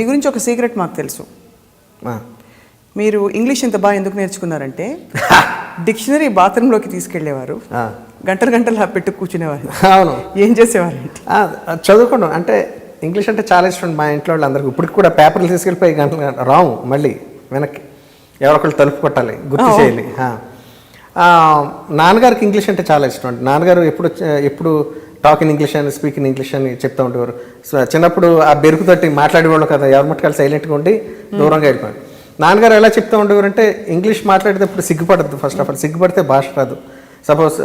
మీ గురించి ఒక సీక్రెట్ మాకు తెలుసు. మీరు ఇంగ్లీష్ ఇంత బాగా ఎందుకు నేర్చుకున్నారంటే డిక్షనరీ బాత్రూంలోకి తీసుకెళ్లేవారు, గంటలు గంటలు పెట్టు కూర్చునేవారు. అవును. ఏం చేసేవారు? చదువుకోండి. అంటే ఇంగ్లీష్ అంటే చాలా ఇష్టం మా ఇంట్లో వాళ్ళందరికీ. ఇప్పటికి కూడా పేపర్లు తీసుకెళ్ళిపోయి గంటలు రావు, మళ్ళీ వెనక్కి ఎవరొకళ్ళు తలుపు కొట్టాలి, గుర్తు చేయాలి. నాన్నగారికి ఇంగ్లీష్ అంటే చాలా ఇష్టం అండి. నాన్నగారు ఎప్పుడు టాక్ ఇన్ ఇంగ్లీష్ అని, స్పీక్ ఇన్ ఇంగ్లీష్ అని చెప్తూ ఉండేవారు. చిన్నప్పుడు ఆ బెరుకుతోటి మాట్లాడేవాళ్ళు కదా, ఎవరి మట్టుకాలు సైలెంట్గా ఉండి దూరంగా వెళ్ళిపోయాడు. నాన్నగారు ఎలా చెప్తూ ఉండేవారు అంటే, ఇంగ్లీష్ మాట్లాడేటప్పుడు సిగ్గుపడద్దు. ఫస్ట్ ఆఫ్ ఆల్ సిగ్గుపడితే భాష రాదు. Suppose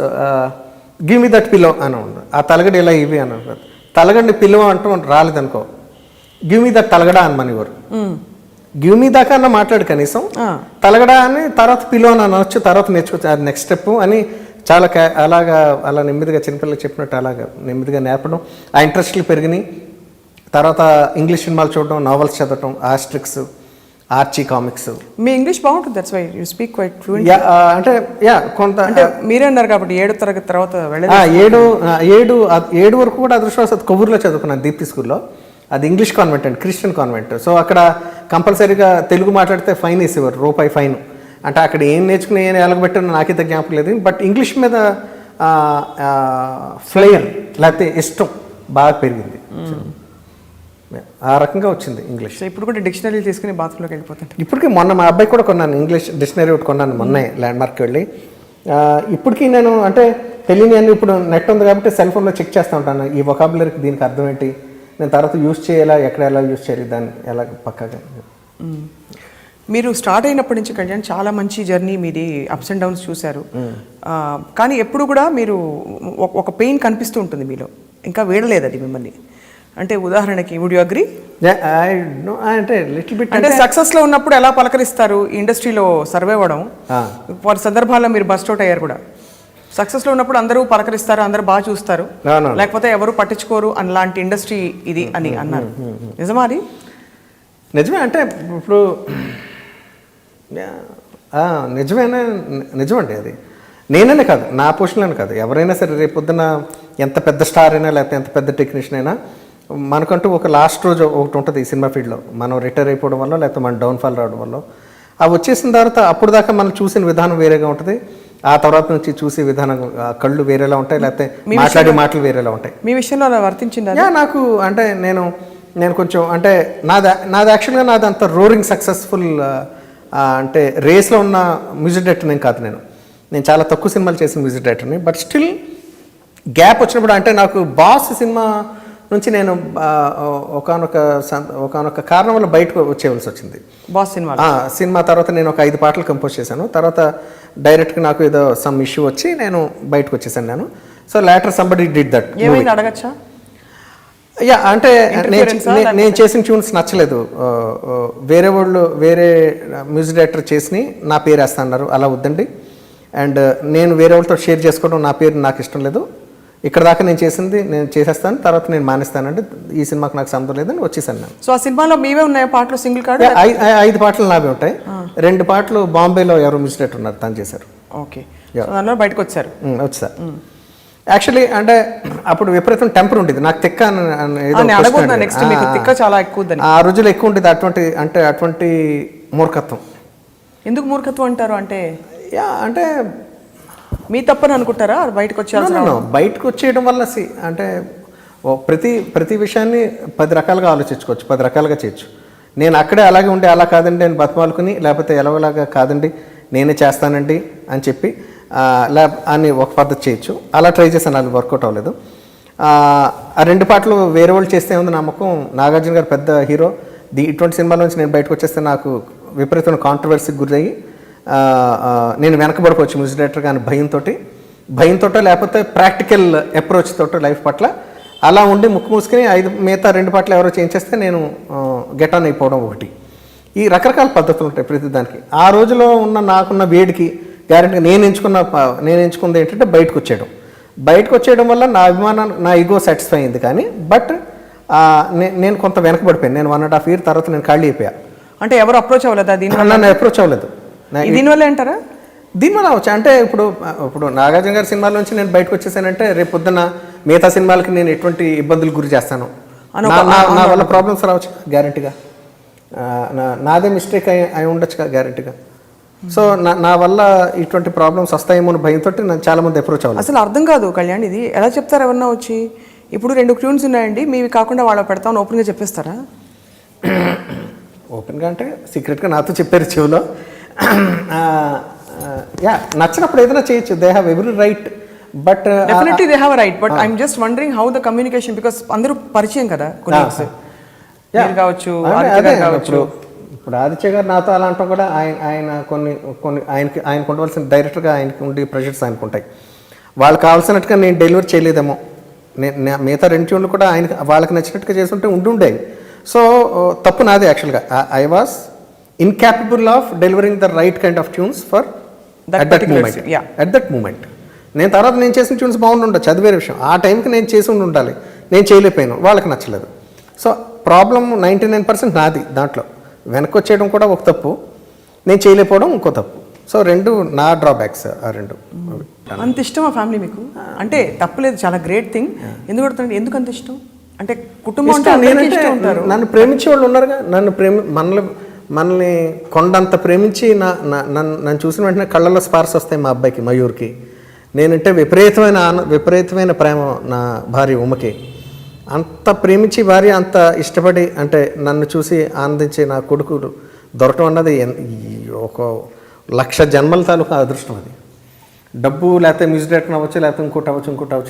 give me that pillow అని ఉండదు, ఆ తలగడ ఇలా ఇవి అని ఉండదు. తలగడిని పిలువ అంటూ రాలేదనుకో, గివ్ మీ దట్ తలగడ అని మనవారు. గివ్ మీ దాకా అన్న మాట్లాడు కనీసం, తలగడ అని తర్వాత పిల్లో అని అనవచ్చు, తర్వాత నేర్చుకోవచ్చు, అది నెక్స్ట్ స్టెప్ అని చాలా అలా నెమ్మదిగా చిన్నపిల్లలు చెప్పినట్టు అలాగా నెమ్మదిగా నేర్పడం. ఆ ఇంట్రెస్ట్లు పెరిగినాయి. తర్వాత ఇంగ్లీష్ సినిమాలు చూడడం, నావెల్స్ చదవడం, ఆస్ట్రిక్స్, ఆర్చీ కామిక్స్. మీ ఇంగ్లీష్ బాగుంటుంది, that's why you speak quite fluent. అంటే కొంత అంటే మీరే అన్నారు కాబట్టి 7వ తరగతి తర్వాత ఏడు వరకు కూడా అదృష్టవశాత్తు కొవ్వూరులో చదువుకున్నాను, దీప్తి స్కూల్లో. అది ఇంగ్లీష్ కాన్వెంట్ అండి, క్రిస్టియన్ కాన్వెంట్. సో అక్కడ కంపల్సరీగా తెలుగు మాట్లాడితే ఫైన్ వేసేవారు, రూపాయి ఫైన్. అంటే అక్కడ ఏం నేర్చుకుని ఏం ఎలగబెట్టానో నాకైతే జ్ఞాపకం లేదు. బట్ ఇంగ్లీష్ మీద ఫ్లేయర్ లేకపోతే ఇష్టం బాగా పెరిగింది. ఆ రకంగా వచ్చింది ఇంగ్లీష్. ఇప్పుడు కూడా డిక్షనరీ తీసుకుని బాత్రూంలోకి వెళ్ళిపోతాను. ఇప్పటికీ మొన్న మా అబ్బాయి కూడా కొన్నాను ఇంగ్లీష్ డిక్షనరీ ఒకటి కొన్నాను మొన్నే ల్యాండ్మార్క్కి వెళ్ళి. ఇప్పటికీ నేను అంటే తెలియని అన్ని ఇప్పుడు నెట్ ఉంది కాబట్టి సెల్ ఫోన్లో చెక్ చేస్తూ ఉంటాను, ఈ వొకాబులరీకి దీనికి అర్థం ఏంటి, నేను తర్వాత యూజ్ చేయాలా, ఎక్కడ ఎలా యూజ్ చేయాలి, దాన్ని ఎలా పక్కాగా. మీరు స్టార్ట్ అయినప్పటి నుంచి కళ్యాణ్ చాలా మంచి జర్నీ మీది, అప్స్ అండ్ డౌన్స్ చూశారు. కానీ ఎప్పుడు కూడా మీరు ఒక పెయిన్ కనిపిస్తూ ఉంటుంది మీలో, ఇంకా వీడలేదు అది మిమ్మల్ని. అంటే ఉదాహరణకి వుడ్ యు అగ్రీ? అంటే లిటిల్ బిట్ అంటే సక్సెస్లో ఉన్నప్పుడు ఎలా పలకరిస్తారు, ఇండస్ట్రీలో సర్వే అవ్వడం, వారి సందర్భాల్లో మీరు బస్ట్ అవుట్ అయ్యారు కూడా. సక్సెస్లో ఉన్నప్పుడు అందరూ పలకరిస్తారు, అందరూ బాగా చూస్తారు, లేకపోతే ఎవరు పట్టించుకోరు అలాంటి ఇండస్ట్రీ ఇది అని అన్నారు, నిజమా అది? నిజమే. అంటే ఇప్పుడు నిజమండి అది. నేననే కాదు, నా పొజిషన్లోనే కాదు, ఎవరైనా సరే రేపొద్దున ఎంత పెద్ద స్టార్ అయినా లేకపోతే ఎంత పెద్ద టెక్నీషియన్ అయినా మనకంటూ ఒక లాస్ట్ రోజు ఒకటి ఉంటుంది ఈ సినిమా ఫీల్డ్లో. మనం రిటైర్ అయిపోవడం వల్ల లేకపోతే మన డౌన్ఫాల్ రావడం వల్ల అవి వచ్చేసిన తర్వాత అప్పుడు దాకా మనం చూసిన విధానం వేరేగా ఉంటుంది, ఆ తర్వాత నుంచి చూసే విధానం కళ్ళు వేరేలా ఉంటాయి, లేకపోతే మాట్లాడే మాటలు వేరేలా ఉంటాయి. మీ విషయంలో అలా వర్తించిందా? నాకు అంటే నేను కొంచెం అంటే నాది యాక్చువల్గా నాది అంత రోరింగ్ సక్సెస్ఫుల్ అంటే రేస్లో ఉన్న మ్యూజిక్ డైరెక్టర్ నేను కాదు. నేను చాలా తక్కువ సినిమాలు చేసిన మ్యూజిక్ డైరెక్టర్ని. బట్ స్టిల్ గ్యాప్ వచ్చినప్పుడు అంటే నాకు బాస్ సినిమా నుంచి నేను ఒకనొక కారణం వల్ల బయటకు వచ్చేవలసి వచ్చింది. బాస్ సినిమా తర్వాత నేను ఒక 5 పాటలు కంపోజ్ చేశాను. తర్వాత డైరెక్ట్గా నాకు ఏదో సమ్ ఇష్యూ వచ్చి నేను బయటకు వచ్చేసాను. So later somebody did that. ఏమైనా అడగచ్చా? అంటే నేను చేసిన ట్యూన్స్ నచ్చలేదు, వేరే మ్యూజిక్ డైరెక్టర్ చేసి నా పేరు వేస్తున్నారు, అలా వద్దండి. అండ్ నేను వేరే వాళ్ళతో షేర్ చేసుకోవడం నా పేరు నాకు ఇష్టం లేదు, ఇక్కడ దాకా నేను చేసింది నేను చేసేస్తాను, తర్వాత నేను మానేస్తానండి, ఈ సినిమాకి నాకు సంబంధం లేదని వచ్చేసాను నేను. సో ఆ సినిమాలో మీవే ఉన్నాయి పాటలు, సింగిల్ కార్డ్? 5 పాటలు నావే ఉంటాయి. 2 పాటలు బాంబేలో ఎవరు మ్యూజిక్ డైరెక్టర్ ఉన్నారు తను చేశారు. ఓకే, దానిలో బయటకు వచ్చారు. వచ్చా యాక్చువల్లీ అంటే అప్పుడు విపరీతం టెంపర్ ఉండేది నాకు, తిక్క చాలా ఎక్కువ ఆ రోజుల్లో ఎక్కువ ఉండేది. అటువంటి మూర్ఖత్వం. ఎందుకు మూర్ఖత్వం అంటారు? అంటే అంటే మీ తప్పని అనుకుంటారా బయటకు వచ్చేయాల్సిన? బయటకు వచ్చేయడం వల్ల అంటే ప్రతి విషయాన్ని 10 రకాలుగా ఆలోచించుకోవచ్చు, 10 రకాలుగా చేయొచ్చు. నేను అక్కడే అలాగే ఉండి అలా కాదండి నేను బతిమాలుకుని, లేకపోతే ఎలాగోలాగా కాదండి నేనే చేస్తానండి అని చెప్పి అని ఒక పద్ధతి చేయొచ్చు. అలా ట్రై చేశాను, అది వర్కౌట్ అవ్వలేదు. ఆ 2 పాటలు వేరే వాళ్ళు చేస్తే ఉంది నమ్మకం. నాగార్జున గారు పెద్ద హీరో, ఇటువంటి సినిమాల నుంచి నేను బయటకు వచ్చేస్తే నాకు విపరీతమైన కాంట్రవర్సీకి గురయ్యి నేను వెనకబడిపోవచ్చు మ్యూజిక్ డైరెక్టర్ కానీ భయంతో లేకపోతే ప్రాక్టికల్ అప్రోచ్ తోటో లైఫ్ పట్ల అలా ఉండి ముక్కు మూసుకుని మిగతా 2 పాటలు ఎవరో చేంజ్ చేస్తే నేను గెట్ ఆన్ అయిపోవడం ఒకటి. ఈ రకరకాల పద్ధతులు ఉంటాయి ప్రతి దానికి. ఆ రోజులో నాకున్న వేడికి గ్యారెంటీగా నేను ఎంచుకుంది ఏంటంటే బయటకు వచ్చేయడం వల్ల నా అభిమానం, నా ఈగో సాటిస్ఫై అయింది. కానీ బట్ నేను కొంత వెనకబడిపోయాను. నేను 1.5 year తర్వాత నేను ఖాళీ అయిపోయా. అంటే ఎవరు అప్రోచ్ అవ్వలేదు? నన్ను అప్రోచ్ అవ్వలేదు. దీనివల్ల అంటారా? దీనివల్ల వచ్చా అంటే ఇప్పుడు నాగార్జున గారి సినిమాల నుంచి నేను బయటకు వచ్చేసానంటే రేపు పొద్దున్న మిగతా సినిమాలకి నేను ఎటువంటి ఇబ్బందులు గురి చేస్తాను, నా వల్ల ప్రాబ్లమ్స్ రావచ్చు గ్యారెంటీగా. నాదే మిస్టేక్ అయి ఉండొచ్చు కదా గ్యారెంటీగా. సో నా వల్ల ఇటువంటి ప్రాబ్లమ్స్ వస్తాయేమో అని భయంతో నేను చాలామంది అప్రోచ్ అవ్వాలి. అసలు అర్థం కాదు కళ్యాణ్, ఇది ఎలా చెప్తారు ఎవరన్నా వచ్చి? ఇప్పుడు 2 ట్యూన్స్ ఉన్నాయండి, మీవి కాకుండా వాళ్ళ పెడతామని ఓపెన్గా చెప్పేస్తారా? ఓపెన్గా అంటే సీక్రెట్గా నాతో చెప్పారు చెవులో. యా, నచ్చినప్పుడు ఏదైనా చేయొచ్చు, they have every right. But definitely they have right, but I'm just wondering how the communication, because అందరూ పరిచయం కదా కొలీగ్స్, మీరు కావచ్చు, ఆదిత్య గారు కావచ్చు. ఇప్పుడు ఆదిత్య గారు నాతో అలా అంటాం కూడా, ఆయన కొన్ని ఆయనకు ఉండవలసిన డైరెక్టర్గా ఆయనకి ఉండే ప్రెషర్స్ ఆయనకు ఉంటాయి. వాళ్ళకి కావాల్సినట్టుగా నేను డెలివరీ చేయలేదేమో, మిగతా 2 ట్యూన్లు కూడా వాళ్ళకి నచ్చినట్టుగా చేస్తుంటే ఉండుండేవి. సో తప్పు నాది యాక్చువల్గా. I was incapable of delivering the right kind of tunes for at that moment. నేను తర్వాత నేను చేసిన ట్యూన్స్ బాగుండుండొచ్చు, అది వేరే విషయం. ఆ టైంకి నేను చేసి ఉండాలి, నేను చేయలేకపోయాను, వాళ్ళకి నచ్చలేదు. సో ప్రాబ్లం 99% నాది. దాంట్లో వెనక్కి వచ్చేయడం కూడా ఒక తప్పు, నేను చేయలేకపోవడం ఇంకో తప్పు. సో 2 నా డ్రాబ్యాక్స్. ఆ 2 అంత ఇష్టం ఆ ఫ్యామిలీ మీకు? అంటే తప్పలేదు, చాలా గ్రేట్ థింగ్. ఎందుకు అంత ఇష్టం? అంటే కుటుంబం అంటే అందరికీ ఇష్టం ఉంటారు. నన్ను ప్రేమించే వాళ్ళు ఉన్నారుగా, మనల్ని కొండంత ప్రేమించి నన్ను చూసిన వెంటనే కళ్ళల్లో స్పార్స్ వస్తాయి మా అబ్బాయికి, మయూర్కి. నేనంటే విపరీతమైన ప్రేమ నా భార్య ఉమకి. అంత ప్రేమించి భార్య అంత ఇష్టపడి అంటే నన్ను చూసి ఆనందించే నా కొడుకులు దొరకడం అన్నది ఒక 1,00,000 జన్మల తాలూకా అదృష్టం. అది డబ్బు లేకపోతే మ్యూజిక్ డైరెక్టర్ అవ్వచ్చు, లేకపోతే ఇంకోటి అవ్వచ్చు.